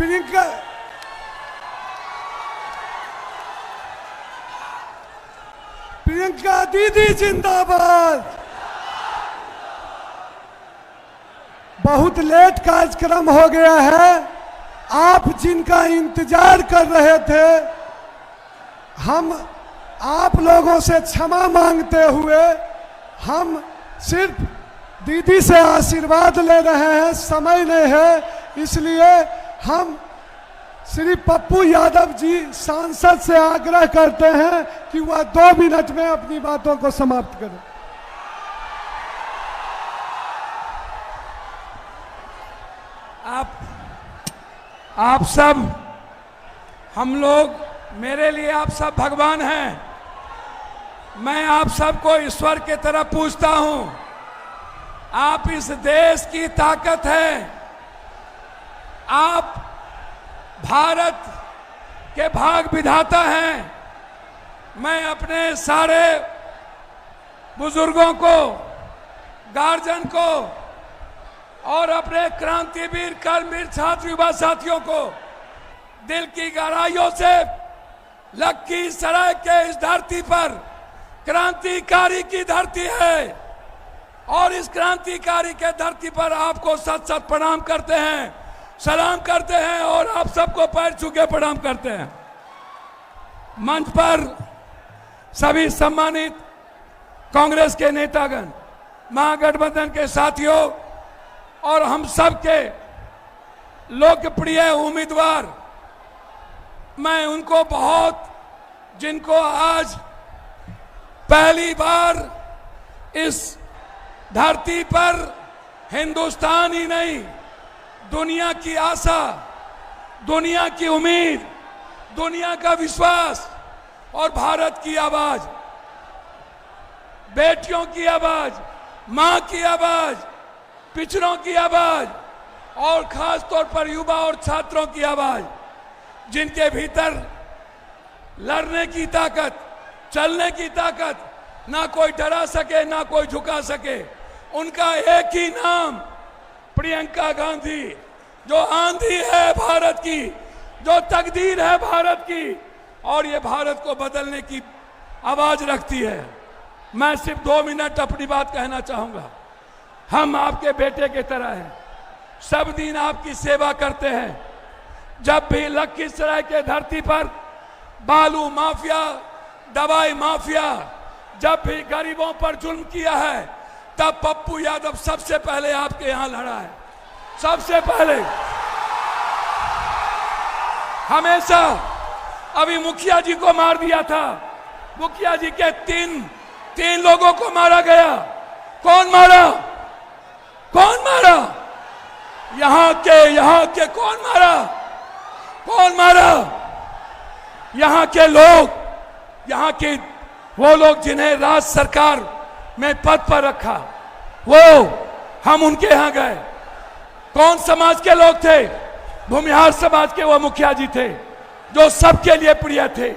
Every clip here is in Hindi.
प्रियंका प्रियंका दीदी जिंदाबाद। बहुत लेट कार्यक्रम हो गया है। आप जिनका इंतजार कर रहे थे, हम आप लोगों से क्षमा मांगते हुए हम सिर्फ दीदी से आशीर्वाद ले रहे हैं। समय नहीं है, इसलिए हम श्री पप्पू यादव जी सांसद से आग्रह करते हैं कि वह 2 मिनट में अपनी बातों को समाप्त करें। आप सब, हम लोग, मेरे लिए आप सब भगवान हैं। मैं आप सबको ईश्वर की तरह पूछता हूं। आप इस देश की ताकत हैं। आप भारत के भाग विधाता हैं। मैं अपने सारे बुजुर्गों को, गार्जियन को और अपने क्रांतिवीर, कर्मवीर छात्र युवा साथियों को दिल की गहराइयों से लखीसराय के इस धरती पर, क्रांतिकारी की धरती है, और इस क्रांतिकारी के धरती पर आपको सत सत प्रणाम करते हैं, सलाम करते हैं और आप सबको पैर छू के प्रणाम करते हैं। मंच पर सभी सम्मानित कांग्रेस के नेतागण, महागठबंधन के साथियों और हम सब के लोकप्रिय उम्मीदवार, मैं उनको बहुत, जिनको आज पहली बार इस धरती पर हिंदुस्तान ही नहीं, दुनिया की आशा, दुनिया की उम्मीद, दुनिया का विश्वास और भारत की आवाज, बेटियों की आवाज, मां की आवाज, पिछड़ों की आवाज और खास तौर पर युवा और छात्रों की आवाज, जिनके भीतर लड़ने की ताकत, चलने की ताकत, ना कोई डरा सके ना कोई झुका सके, उनका एक ही नाम प्रियंका गांधी, जो आंधी है भारत की, जो तकदीर है भारत की और ये भारत को बदलने की आवाज रखती है। मैं सिर्फ 2 मिनट अपनी बात कहना चाहूंगा। हम आपके बेटे की तरह हैं, सब दिन आपकी सेवा करते हैं। जब भी लखीसराय के धरती पर बालू माफिया, दवाई माफिया, जब भी गरीबों पर जुल्म किया है, तब पप्पू यादव सबसे पहले आपके यहां लड़ा है। सबसे पहले हमेशा। अभी मुखिया जी को मार दिया था, मुखिया जी के तीन लोगों को मारा गया। कौन मारा? कौन मारा? यहाँ के कौन मारा? कौन मारा? यहाँ के लोग, यहाँ के वो लोग जिन्हें राज्य सरकार में पद पर रखा, वो हम उनके यहां गए। कौन समाज के लोग थे? भूमिहार समाज के वो मुखिया जी थे, जो सबके लिए प्रिय थे।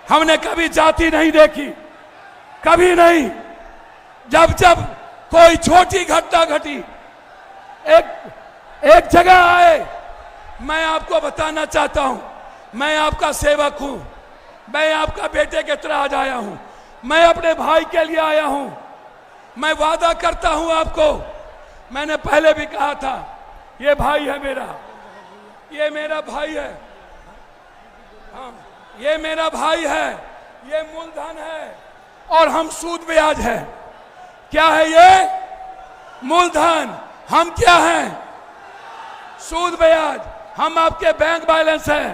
हमने कभी जाति नहीं देखी, कभी नहीं। जब जब कोई छोटी घटना घटी, एक जगह आए, मैं आपको बताना चाहता हूं, मैं आपका सेवक हूं, मैं आपका बेटे की तरह आज आया हूं, मैं अपने भाई के लिए आया हूं। मैं वादा करता हूं आपको, मैंने पहले भी कहा था, ये भाई है मेरा, ये मेरा भाई है, हाँ, ये मेरा भाई है, ये मूलधन है और हम सूद ब्याज है। क्या है ये? मूलधन। हम क्या हैं? सूद ब्याज। हम आपके बैंक बैलेंस हैं,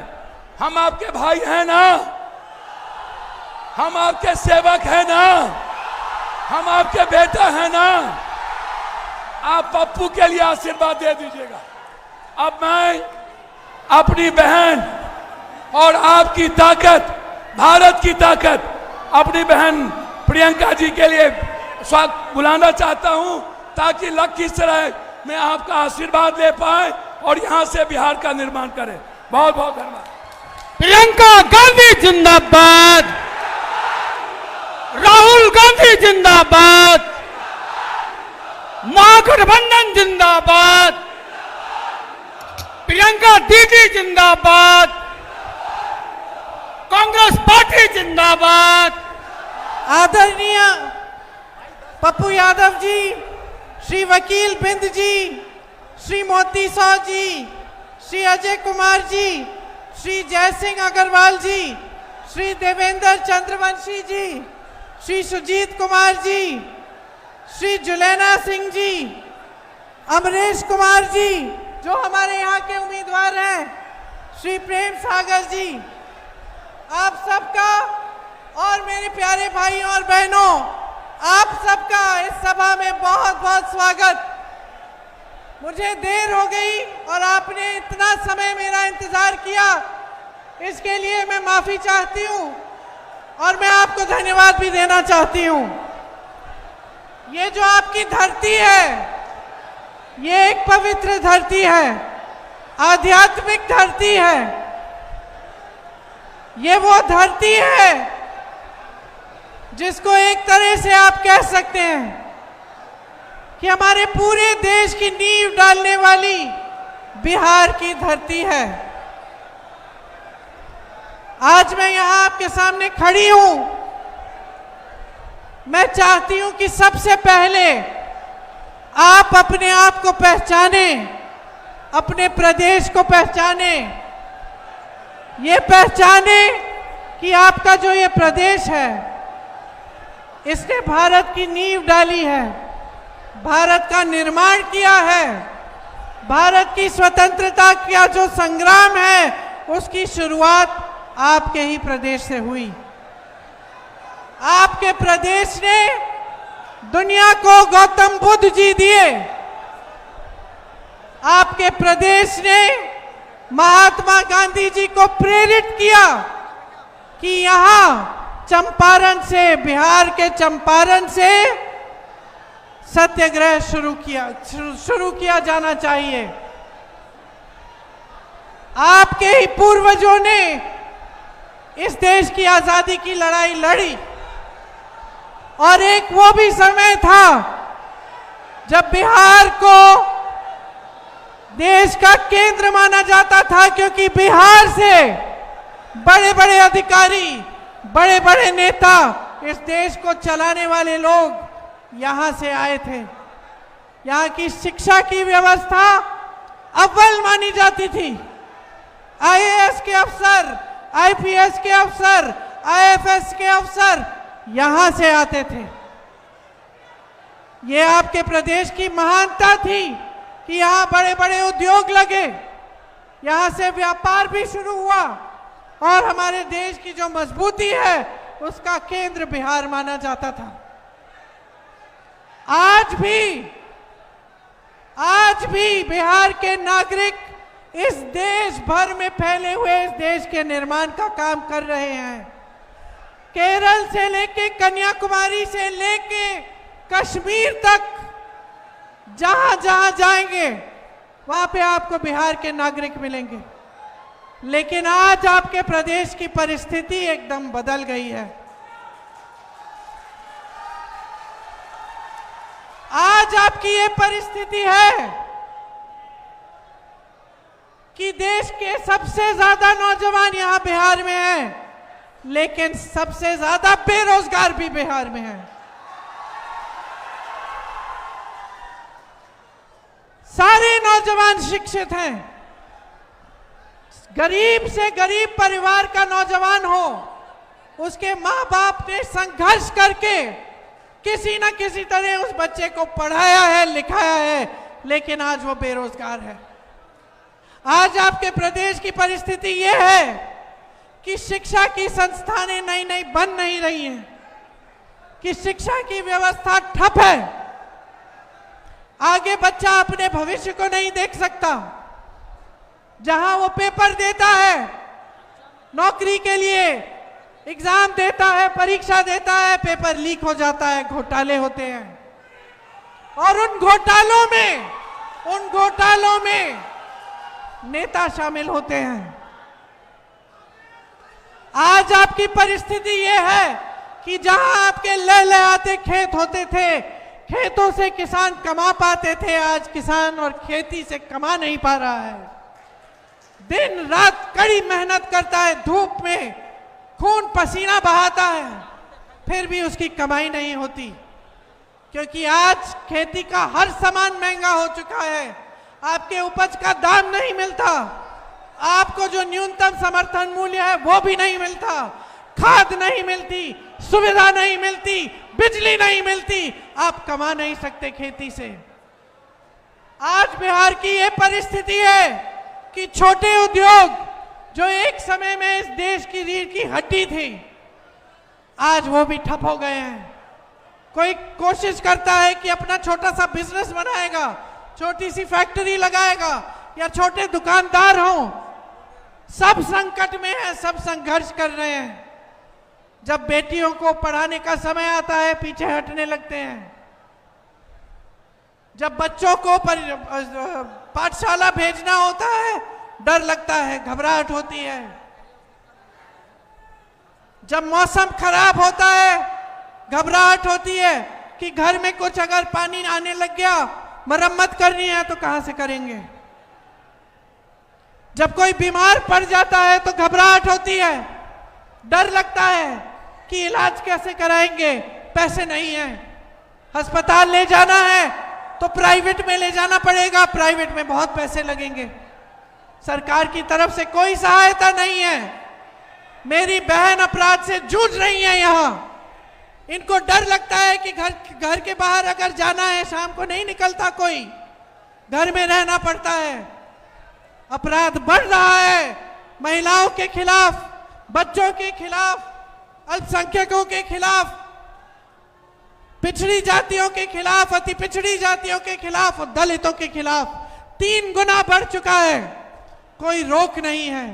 हम आपके भाई हैं ना, हम आपके सेवक हैं ना, हम आपके बेटा हैं ना। आप पप्पू के लिए आशीर्वाद दे दीजिएगा। अब मैं अपनी बहन और आपकी ताकत, भारत की ताकत, अपनी बहन प्रियंका जी के लिए स्वागत बुलाना चाहता हूं, ताकि लखीसराय में आपका आशीर्वाद ले पाए और यहां से बिहार का निर्माण करें। बहुत बहुत धन्यवाद। प्रियंका गांधी जिंदाबाद, राहुल गांधी जिंदाबाद, महागठबंधन जिंदाबाद, प्रियंका प्रियंका दीदी जिंदाबाद, कांग्रेस पार्टी जिंदाबाद। आदरणीय पप्पू यादव जी, श्री वकील बिंद जी, श्री मोती सौ जी, श्री अजय कुमार जी, श्री जय सिंह अग्रवाल जी, श्री देवेंद्र चंद्रवंशी जी, श्री सुजीत कुमार जी, श्री जुलैना सिंह जी, अमरेश कुमार जी जो हमारे यहाँ के उम्मीदवार हैं, श्री प्रेम सागर जी, आप सबका और मेरे प्यारे भाइयों और बहनों, आप सबका इस सभा में बहुत बहुत स्वागत। मुझे देर हो गई और आपने इतना समय मेरा इंतजार किया, इसके लिए मैं माफी चाहती हूँ और मैं आपको धन्यवाद भी देना चाहती हूँ। ये जो आपकी धरती है, ये एक पवित्र धरती है, आध्यात्मिक धरती है। ये वो धरती है जिसको एक तरह से आप कह सकते हैं कि हमारे पूरे देश की नींव डालने वाली बिहार की धरती है। आज मैं यहां आपके सामने खड़ी हूं। मैं चाहती हूं कि सबसे पहले आप अपने आप को पहचाने, अपने प्रदेश को पहचाने, ये पहचाने कि आपका जो ये प्रदेश है, इसने भारत की नींव डाली है, भारत का निर्माण किया है, भारत की स्वतंत्रता का जो संग्राम है उसकी शुरुआत आपके ही प्रदेश से हुई। आपके प्रदेश ने दुनिया को गौतम बुद्ध जी दिए। आपके प्रदेश ने महात्मा गांधी जी को प्रेरित किया कि यहां चंपारण से, बिहार के चंपारण से सत्याग्रह शुरू किया जाना चाहिए। आपके ही पूर्वजों ने इस देश की आजादी की लड़ाई लड़ी और एक वो भी समय था जब बिहार को देश का केंद्र माना जाता था, क्योंकि बिहार से बड़े बड़े अधिकारी, बड़े बड़े नेता, इस देश को चलाने वाले लोग यहां से आए थे। यहां की शिक्षा की व्यवस्था अव्वल मानी जाती थी। आईएएस के अफसर, आईपीएस के अफसर, आईएफएस के अफसर यहां से आते थे। ये आपके प्रदेश की महानता थी कि यहां बड़े बड़े उद्योग लगे, यहां से व्यापार भी शुरू हुआ और हमारे देश की जो मजबूती है उसका केंद्र बिहार माना जाता था। आज भी बिहार के नागरिक इस देश भर में फैले हुए इस देश के निर्माण का काम कर रहे हैं। केरल से लेके कन्याकुमारी से लेके कश्मीर तक जहां जहां जाएंगे वहां पे आपको बिहार के नागरिक मिलेंगे। लेकिन आज आपके प्रदेश की परिस्थिति एकदम बदल गई है। आज आपकी ये परिस्थिति है कि देश के सबसे ज्यादा नौजवान यहां बिहार में हैं, लेकिन सबसे ज्यादा बेरोजगार भी बिहार में हैं। सारे नौजवान शिक्षित हैं। गरीब से गरीब परिवार का नौजवान हो, उसके माँ बाप ने संघर्ष करके किसी न किसी तरह उस बच्चे को पढ़ाया है, लिखाया है, लेकिन आज वो बेरोजगार है। आज आपके प्रदेश की परिस्थिति ये है कि शिक्षा की संस्थानें नई नई बन नहीं रही हैं, कि शिक्षा की व्यवस्था ठप है। आगे बच्चा अपने भविष्य को नहीं देख सकता। जहां वो पेपर देता है नौकरी के लिए, एग्जाम देता है, परीक्षा देता है, पेपर लीक हो जाता है, घोटाले होते हैं। और उन घोटालों में नेता शामिल होते हैं। आज आपकी परिस्थिति ये है कि जहां आपके लहलहाते खेत होते थे, खेतों से किसान कमा पाते थे, आज किसान और खेती से कमा नहीं पा रहा है। दिन रात कड़ी मेहनत करता है, धूप में खून पसीना बहाता है, फिर भी उसकी कमाई नहीं होती, क्योंकि आज खेती का हर सामान महंगा हो चुका है। आपके उपज का दाम नहीं मिलता, आपको जो न्यूनतम समर्थन मूल्य है वो भी नहीं मिलता, खाद नहीं मिलती, सुविधा नहीं मिलती, बिजली नहीं मिलती, आप कमा नहीं सकते खेती से। आज बिहार की ये परिस्थिति है कि छोटे उद्योग जो एक समय में इस देश की रीढ़ की हड्डी थी, आज वो भी ठप हो गए हैं। कोई कोशिश करता है कि अपना छोटा सा बिजनेस बनाएगा, छोटी सी फैक्ट्री लगाएगा या छोटे दुकानदार हों, सब संकट में है, सब संघर्ष कर रहे हैं। जब बेटियों को पढ़ाने का समय आता है पीछे हटने लगते हैं, जब बच्चों को पाठशाला भेजना होता है डर लगता है, घबराहट होती है, जब मौसम खराब होता है घबराहट होती है कि घर में कुछ अगर पानी आने लग गया, मरम्मत करनी है तो कहां से करेंगे, जब कोई बीमार पड़ जाता है तो घबराहट होती है, डर लगता है कि इलाज कैसे कराएंगे, पैसे नहीं है, अस्पताल ले जाना है तो प्राइवेट में ले जाना पड़ेगा, प्राइवेट में बहुत पैसे लगेंगे, सरकार की तरफ से कोई सहायता नहीं है। मेरी बहन अपराध से जूझ रही है यहां, इनको डर लगता है कि घर के बाहर अगर जाना है शाम को नहीं निकलता कोई, घर में रहना पड़ता है। अपराध बढ़ रहा है, महिलाओं के खिलाफ, बच्चों के खिलाफ, अल्पसंख्यकों के खिलाफ, पिछड़ी जातियों के खिलाफ, अति पिछड़ी जातियों के खिलाफ और दलितों के खिलाफ 3 गुना बढ़ चुका है, कोई रोक नहीं है।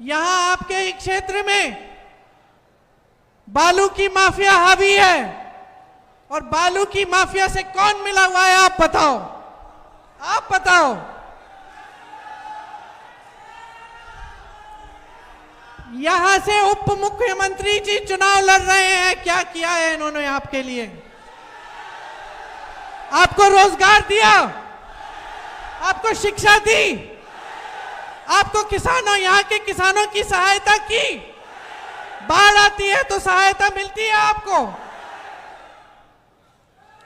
यहां आपके ही क्षेत्र में बालू की माफिया हावी है, और बालू की माफिया से कौन मिला हुआ है आप बताओ, आप बताओ। यहां से उप मुख्यमंत्री जी चुनाव लड़ रहे हैं, क्या किया है इन्होंने आपके लिए? आपको रोजगार दिया, आपको शिक्षा दी, आपको किसानों, यहां के किसानों की सहायता की, बाढ़ आती है तो सहायता मिलती है आपको,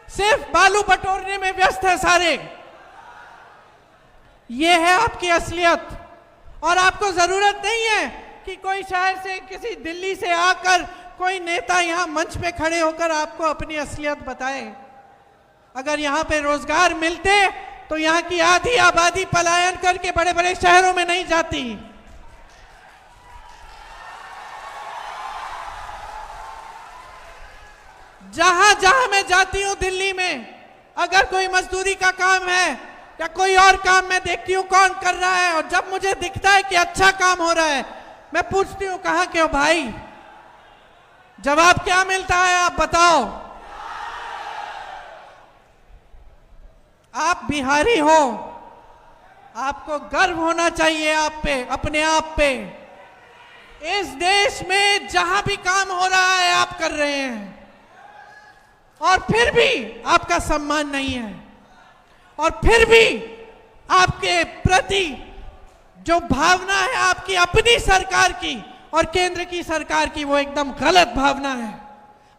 सिर्फ बालू बटोरने में व्यस्त है सारे। ये है आपकी असलियत, और आपको जरूरत नहीं है कि कोई शहर से, किसी दिल्ली से आकर कोई नेता यहां मंच पे खड़े होकर आपको अपनी असलियत बताए। अगर यहां पे रोजगार मिलते तो यहां की आधी आबादी पलायन करके बड़े बड़े शहरों में नहीं जाती। जहां जहां मैं जाती हूं दिल्ली में, अगर कोई मजदूरी का काम है या कोई और काम मैं देखती हूं कौन कर रहा है, और जब मुझे दिखता है कि अच्छा काम हो रहा है, मैं पूछती हूं कहां के हो भाई, जवाब क्या मिलता है आप बताओ। आप बिहारी हो, आपको गर्व होना चाहिए आप पे, अपने आप पे। इस देश में जहां भी काम हो रहा है आप कर रहे हैं, और फिर भी आपका सम्मान नहीं है, और फिर भी आपके प्रति जो भावना है आपकी अपनी सरकार की और केंद्र की सरकार की, वो एकदम गलत भावना है।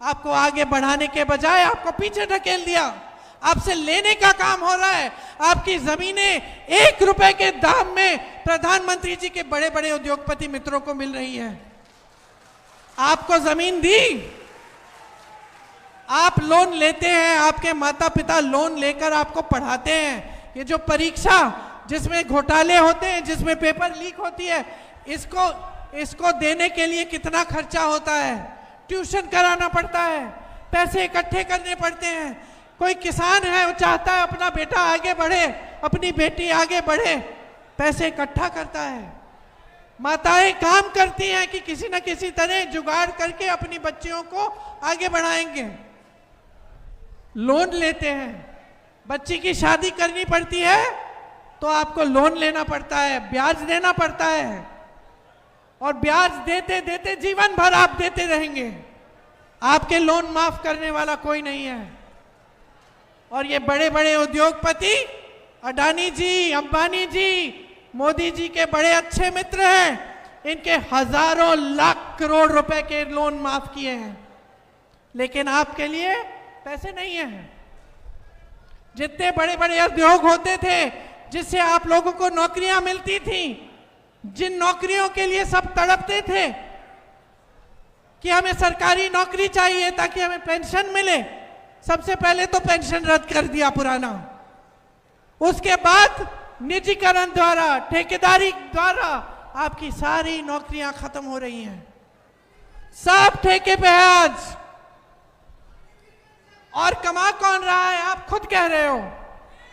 आपको आगे बढ़ाने के बजाय आपको पीछे ढकेल दिया, आपसे लेने का काम हो रहा है। आपकी जमीनें 1 रुपए के दाम में प्रधानमंत्री जी के बड़े बड़े उद्योगपति मित्रों को मिल रही है। आपको जमीन दी, आप लोन लेते हैं, आपके माता पिता लोन लेकर आपको पढ़ाते हैं। ये जो परीक्षा जिसमें घोटाले होते हैं, जिसमें पेपर लीक होती है, इसको देने के लिए कितना खर्चा होता है, ट्यूशन कराना पड़ता है, पैसे इकट्ठे करने पड़ते हैं। कोई किसान है वो चाहता है अपना बेटा आगे बढ़े, अपनी बेटी आगे बढ़े, पैसे इकट्ठा करता है। माताएं काम करती हैं कि किसी न किसी तरह जुगाड़ करके अपनी बच्चियों को आगे बढ़ाएंगे। लोन लेते हैं, बच्ची की शादी करनी पड़ती है तो आपको लोन लेना पड़ता है, ब्याज देना पड़ता है, और ब्याज देते देते जीवन भर आप देते रहेंगे। आपके लोन माफ करने वाला कोई नहीं है। और ये बड़े बड़े उद्योगपति, अडानी जी, अंबानी जी, मोदी जी के बड़े अच्छे मित्र हैं, इनके हजारों लाख करोड़ रुपए के लोन माफ किए हैं, लेकिन आपके लिए पैसे नहीं हैं। जितने बड़े बड़े उद्योग होते थे जिससे आप लोगों को नौकरियां मिलती थी, जिन नौकरियों के लिए सब तड़पते थे कि हमें सरकारी नौकरी चाहिए ताकि हमें पेंशन मिले, सबसे पहले तो पेंशन रद्द कर दिया पुराना, उसके बाद निजीकरण द्वारा, ठेकेदारी द्वारा आपकी सारी नौकरियां खत्म हो रही हैं। सब ठेके पे है आज। और कमा कौन रहा है? आप खुद कह रहे हो।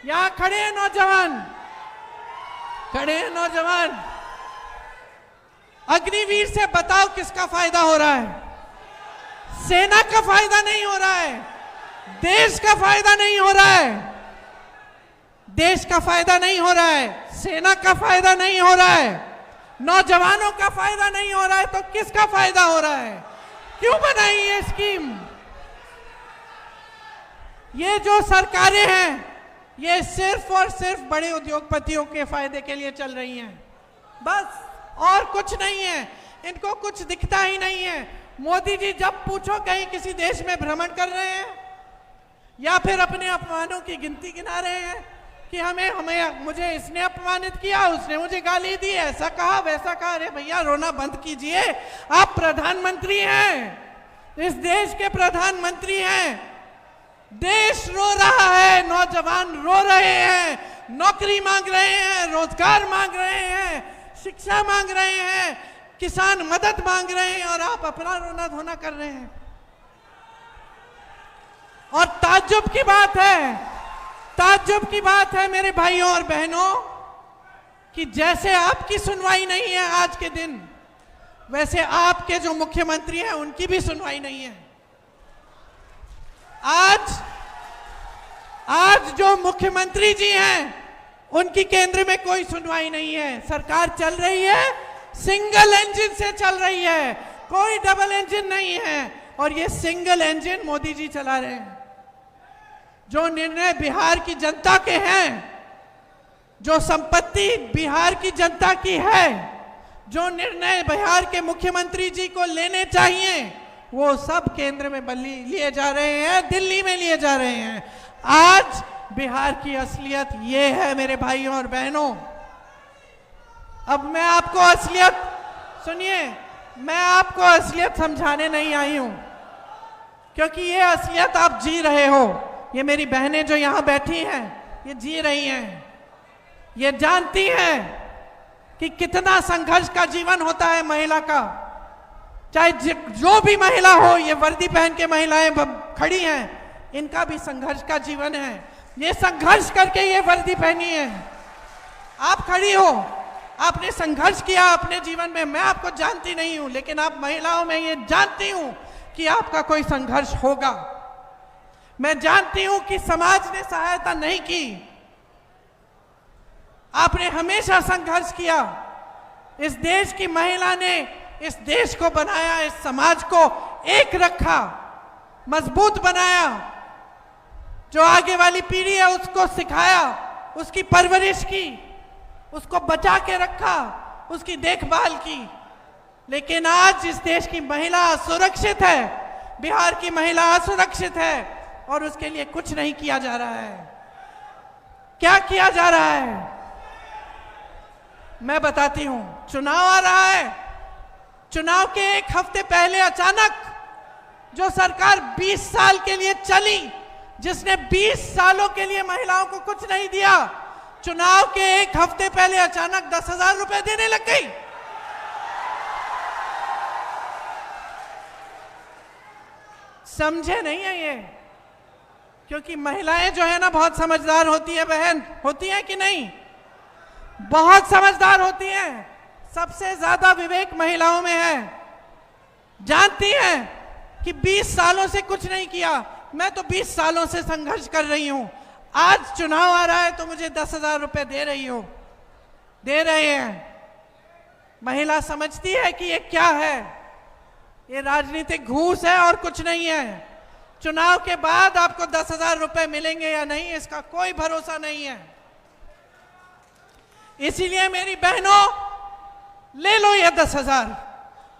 यहां खड़े हैं नौजवान, खड़े हैं नौजवान। अग्निवीर से बताओ किसका फायदा हो रहा है? सेना का फायदा नहीं हो रहा है, देश का फायदा नहीं हो रहा है, देश का फायदा नहीं हो रहा है, सेना का फायदा नहीं हो रहा है, नौजवानों का फायदा नहीं हो रहा है, तो किसका फायदा हो रहा है? क्यों बनाई ये स्कीम? ये जो सरकारें हैं ये सिर्फ और सिर्फ बड़े उद्योगपतियों के फायदे के लिए चल रही हैं, बस, और कुछ नहीं है। इनको कुछ दिखता ही नहीं है। मोदी जी जब पूछो कहीं किसी देश में भ्रमण कर रहे हैं या फिर अपने अपमानों की गिनती गिना रहे हैं कि मुझे इसने अपमानित किया, उसने मुझे गाली दी, ऐसा कहा वैसा कहा। अरे भैया रोना बंद कीजिए, आप प्रधानमंत्री हैं, इस देश के प्रधानमंत्री हैं। देश रो रहा है, नौजवान रो रहे हैं, नौकरी मांग रहे हैं, रोजगार मांग रहे हैं, शिक्षा मांग रहे हैं, किसान मदद मांग रहे हैं, और आप अपना रोना धोना कर रहे हैं। और ताज्जुब की बात है, ताज्जुब की बात है मेरे भाइयों और बहनों, कि जैसे आपकी सुनवाई नहीं है आज के दिन, वैसे आपके जो मुख्यमंत्री हैं उनकी भी सुनवाई नहीं है। आज जो मुख्यमंत्री जी हैं उनकी केंद्र में कोई सुनवाई नहीं है। सरकार चल रही है, सिंगल इंजन से चल रही है, कोई डबल इंजन नहीं है, और ये सिंगल इंजन मोदी जी चला रहे हैं। जो निर्णय बिहार की जनता के हैं, जो संपत्ति बिहार की जनता की है, जो निर्णय बिहार के मुख्यमंत्री जी को लेने चाहिए, वो सब केंद्र में लिए जा रहे हैं, दिल्ली में लिए जा रहे हैं। आज बिहार की असलियत ये है मेरे भाइयों और बहनों। अब मैं आपको असलियत, सुनिए, मैं आपको असलियत समझाने नहीं आई हूं, क्योंकि ये असलियत आप जी रहे हो। ये मेरी बहनें जो यहां बैठी हैं ये जी रही हैं, ये जानती हैं कि कितना संघर्ष का जीवन होता है महिला का। चाहे जो भी महिला हो, ये वर्दी पहन के महिलाएं खड़ी हैं, इनका भी संघर्ष का जीवन है। ये संघर्ष करके ये वर्दी पहनी है। आप खड़ी हो, आपने संघर्ष किया अपने जीवन में। मैं आपको जानती नहीं हूं, लेकिन आप महिलाओं में ये जानती हूं कि आपका कोई संघर्ष होगा। मैं जानती हूं कि समाज ने सहायता नहीं की, आपने हमेशा संघर्ष किया। इस देश की महिला ने इस देश को बनाया, इस समाज को एक रखा, मजबूत बनाया। जो आगे वाली पीढ़ी है उसको सिखाया, उसकी परवरिश की, उसको बचा के रखा, उसकी देखभाल की। लेकिन आज इस देश की महिला असुरक्षित है, बिहार की महिला असुरक्षित है, और उसके लिए कुछ नहीं किया जा रहा है। क्या किया जा रहा है मैं बताती हूं। चुनाव आ रहा है, चुनाव के एक हफ्ते पहले अचानक जो सरकार 20 साल के लिए चली, जिसने 20 सालों के लिए महिलाओं को कुछ नहीं दिया, चुनाव के एक हफ्ते पहले अचानक 10,000 रुपए देने लग गई। समझे नहीं है ये, क्योंकि महिलाएं जो है ना बहुत समझदार होती है बहन, होती है कि नहीं? बहुत समझदार होती हैं। सबसे ज्यादा विवेक महिलाओं में है। जानती हैं कि 20 सालों से कुछ नहीं किया, मैं तो 20 सालों से संघर्ष कर रही हूं। आज चुनाव आ रहा है तो मुझे 10,000 रुपए दे रही हो, दे रहे हैं। महिला समझती है कि ये क्या है, ये राजनीतिक घूस है और कुछ नहीं है। चुनाव के बाद आपको 10,000 रुपए मिलेंगे या नहीं, इसका कोई भरोसा नहीं है। इसीलिए मेरी बहनों, ले लो ये 10,000,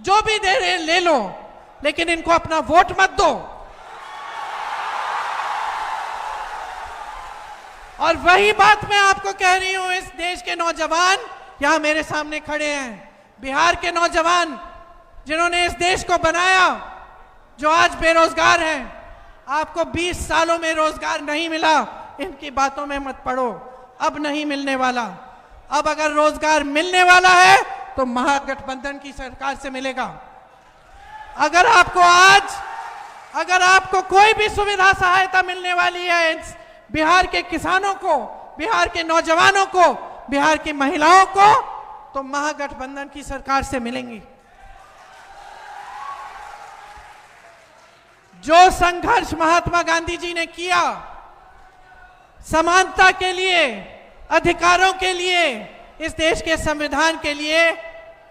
जो भी दे रहे ले लो, लेकिन इनको अपना वोट मत दो। और वही बात मैं आपको कह रही हूं, इस देश के नौजवान यहां मेरे सामने खड़े हैं, बिहार के नौजवान जिन्होंने इस देश को बनाया, जो आज बेरोजगार हैं। आपको 20 सालों में रोजगार नहीं मिला, इनकी बातों में मत पड़ो, अब नहीं मिलने वाला। अब अगर रोजगार मिलने वाला है तो महागठबंधन की सरकार से मिलेगा। अगर आपको कोई भी सुविधा सहायता मिलने वाली है बिहार के किसानों को, बिहार के नौजवानों को, बिहार की महिलाओं को, तो महागठबंधन की सरकार से मिलेंगी। जो संघर्ष महात्मा गांधी जी ने किया समानता के लिए, अधिकारों के लिए, इस देश के संविधान के लिए,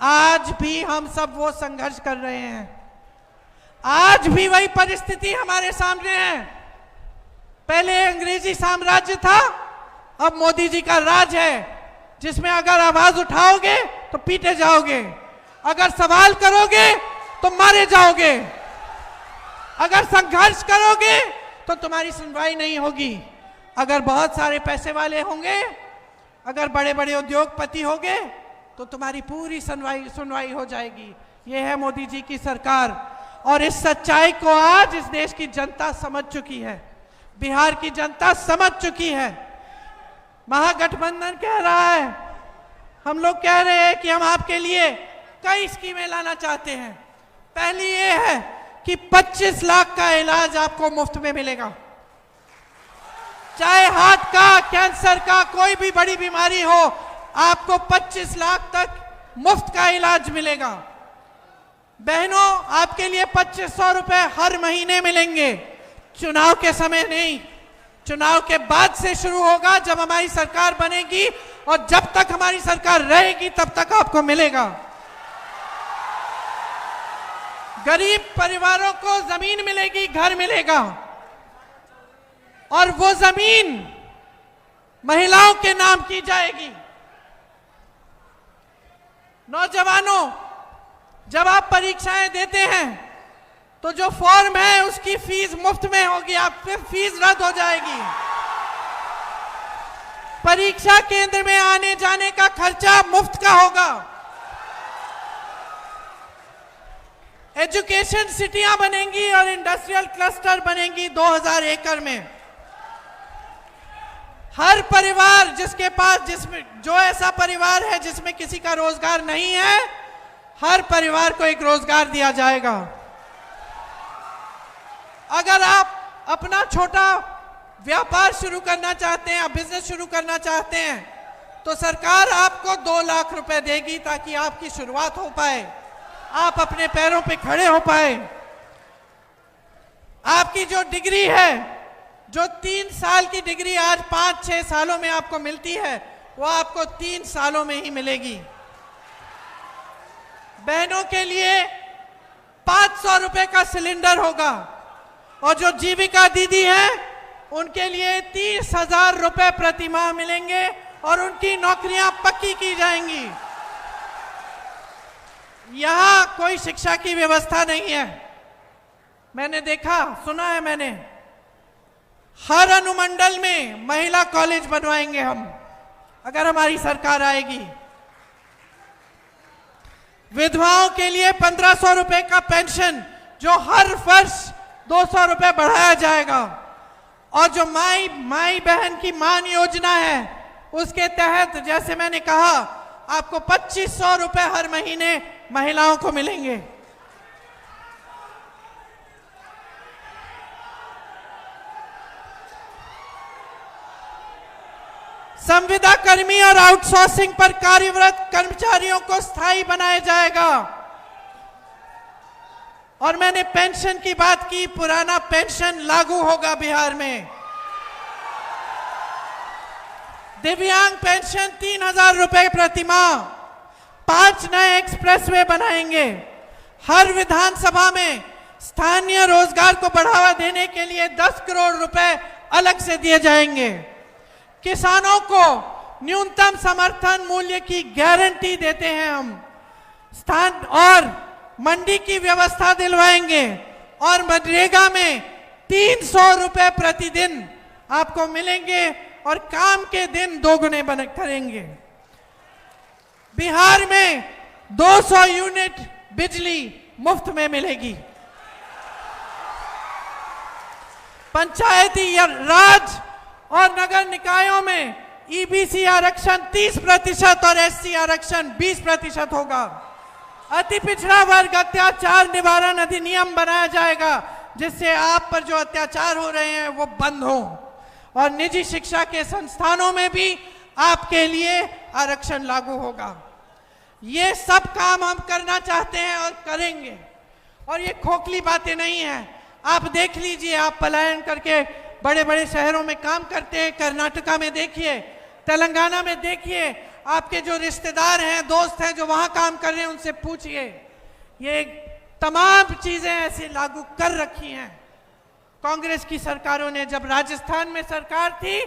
आज भी हम सब वो संघर्ष कर रहे हैं। आज भी वही परिस्थिति हमारे सामने है। पहले अंग्रेजी साम्राज्य था, अब मोदी जी का राज है, जिसमें अगर आवाज उठाओगे तो पीटे जाओगे, अगर सवाल करोगे तो मारे जाओगे, अगर संघर्ष करोगे तो तुम्हारी सुनवाई नहीं होगी। अगर बहुत सारे पैसे वाले होंगे, अगर बड़े बड़े उद्योगपति होंगे, तो तुम्हारी पूरी सुनवाई हो जाएगी। यह है मोदी जी की सरकार, और इस सच्चाई को आज इस देश की जनता समझ चुकी है, बिहार की जनता समझ चुकी है। महागठबंधन कह रहा है, हम लोग कह रहे हैं कि हम आपके लिए कई स्कीमें लाना चाहते हैं। पहली ये है कि 25 लाख का इलाज आपको मुफ्त में मिलेगा, चाहे हार्ट का, कैंसर का, कोई भी बड़ी बीमारी हो, आपको 25 लाख तक मुफ्त का इलाज मिलेगा। बहनों, आपके लिए 2500 रुपए हर महीने मिलेंगे, चुनाव के समय नहीं, चुनाव के बाद से शुरू होगा, जब हमारी सरकार बनेगी, और जब तक हमारी सरकार रहेगी तब तक आपको मिलेगा। गरीब परिवारों को जमीन मिलेगी, घर मिलेगा, और वो जमीन महिलाओं के नाम की जाएगी। नौजवानों, जब आप परीक्षाएं देते हैं तो जो फॉर्म है उसकी फीस मुफ्त में होगी, आप फिर फीस रद्द हो जाएगी। परीक्षा केंद्र में आने जाने का खर्चा मुफ्त का होगा। एजुकेशन सिटियां बनेंगी और इंडस्ट्रियल क्लस्टर बनेंगी 2000 एकड़ में। हर परिवार जिसके पास, जिसमें जो ऐसा परिवार है जिसमें किसी का रोजगार नहीं है, हर परिवार को एक रोजगार दिया जाएगा। अगर आप अपना छोटा व्यापार शुरू करना चाहते हैं, बिजनेस शुरू करना चाहते हैं, तो सरकार आपको 2 लाख रुपए देगी ताकि आपकी शुरुआत हो पाए, आप अपने पैरों पे खड़े हो पाए। आपकी जो डिग्री है, जो 3 साल की डिग्री आज 5-6 सालों में आपको मिलती है, वो आपको 3 सालों में ही मिलेगी। बहनों के लिए 500 रुपए का सिलेंडर होगा, और जो जीविका दीदी हैं उनके लिए 30,000 रुपए प्रति माह मिलेंगे, और उनकी नौकरियां पक्की की जाएंगी। यहां कोई शिक्षा की व्यवस्था नहीं है। मैंने देखा, सुना है मैंने, हर अनुमंडल में महिला कॉलेज बनवाएंगे हम, अगर हमारी सरकार आएगी। विधवाओं के लिए 1500 रुपए का पेंशन, जो हर वर्ष 200 रुपए बढ़ाया जाएगा, और जो माई बहन की मान योजना है, उसके तहत जैसे मैंने कहा, आपको 2500 रुपए हर महीने महिलाओं को मिलेंगे। संविदा कर्मी और आउटसोर्सिंग पर कार्यरत कर्मचारियों को स्थायी बनाया जाएगा। और मैंने पेंशन की बात की, पुराना पेंशन लागू होगा बिहार में। दिव्यांग पेंशन 3000 रुपए प्रति माह। 5 नए एक्सप्रेसवे बनाएंगे। हर विधानसभा में स्थानीय रोजगार को बढ़ावा देने के लिए 10 करोड़ रुपए अलग से दिए जाएंगे। किसानों को न्यूनतम समर्थन मूल्य की गारंटी देते हैं हम। स्थान और मंडी की व्यवस्था दिलवाएंगे और मनरेगा में 300 रुपए प्रतिदिन आपको मिलेंगे और काम के दिन दोगुने करेंगे। बिहार में 200 यूनिट बिजली मुफ्त में मिलेगी। पंचायती राज और नगर निकायों में ईबीसी आरक्षण 30% और एससी आरक्षण 20% होगा। अति पिछड़ा वर्ग अत्याचार निवारण अधिनियम बनाया जाएगा, जिससे आप पर जो अत्याचार हो रहे हैं वो बंद हो। और निजी शिक्षा के संस्थानों में भी आपके लिए आरक्षण लागू होगा। ये सब काम हम करना चाहते हैं और करेंगे, और ये खोखली बातें नहीं हैं। आप देख लीजिए, आप पलायन करके बड़े बड़े शहरों में काम करते हैं। कर्नाटका में देखिए, तेलंगाना में देखिए, आपके जो रिश्तेदार हैं, दोस्त हैं जो वहां काम कर रहे हैं, उनसे पूछिए। ये तमाम चीजें ऐसी लागू कर रखी हैं। कांग्रेस की सरकारों ने, जब राजस्थान में सरकार थी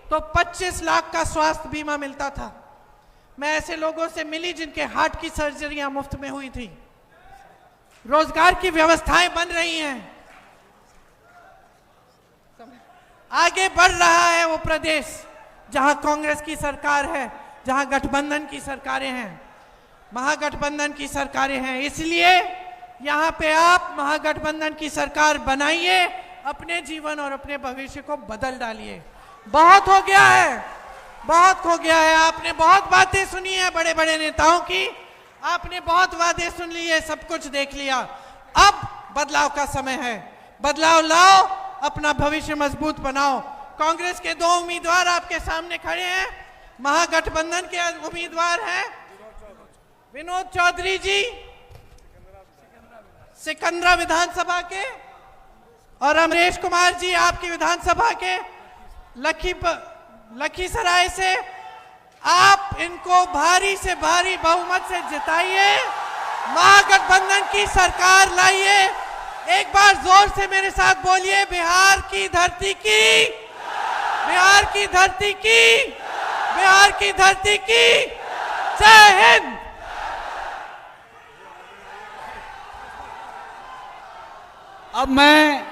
तो 25 लाख का स्वास्थ्य बीमा मिलता था। मैं ऐसे लोगों से मिली जिनके हार्ट की सर्जरियां मुफ्त में हुई थी। रोजगार की व्यवस्थाएं बन रही हैं। आगे बढ़ रहा है वो प्रदेश जहां कांग्रेस की सरकार है, जहां गठबंधन की सरकारें हैं, महागठबंधन की सरकारें हैं। इसलिए यहां पे आप महागठबंधन की सरकार बनाइए, अपने जीवन और अपने भविष्य को बदल डालिए। बहुत हो गया है, बहुत हो गया है। आपने बहुत बातें सुनी है बड़े बड़े नेताओं की, आपने बहुत वादे सुन लिए, सब कुछ देख लिया। अब बदलाव का समय है। बदलाव लाओ, अपना भविष्य मजबूत बनाओ। कांग्रेस के 2 उम्मीदवार आपके सामने खड़े हैं। महागठबंधन के उम्मीदवार हैं विनोद चौधरी जी सिकंदरा विधानसभा के, और अमरेश कुमार जी आपकी विधानसभा के लखीसराय से। आप इनको भारी से भारी बहुमत से जिताइए, महागठबंधन की सरकार लाइए। एक बार जोर से मेरे साथ बोलिए, बिहार की धरती की, बिहार की धरती की, बिहार की धरती की जय हिंद। अब मैं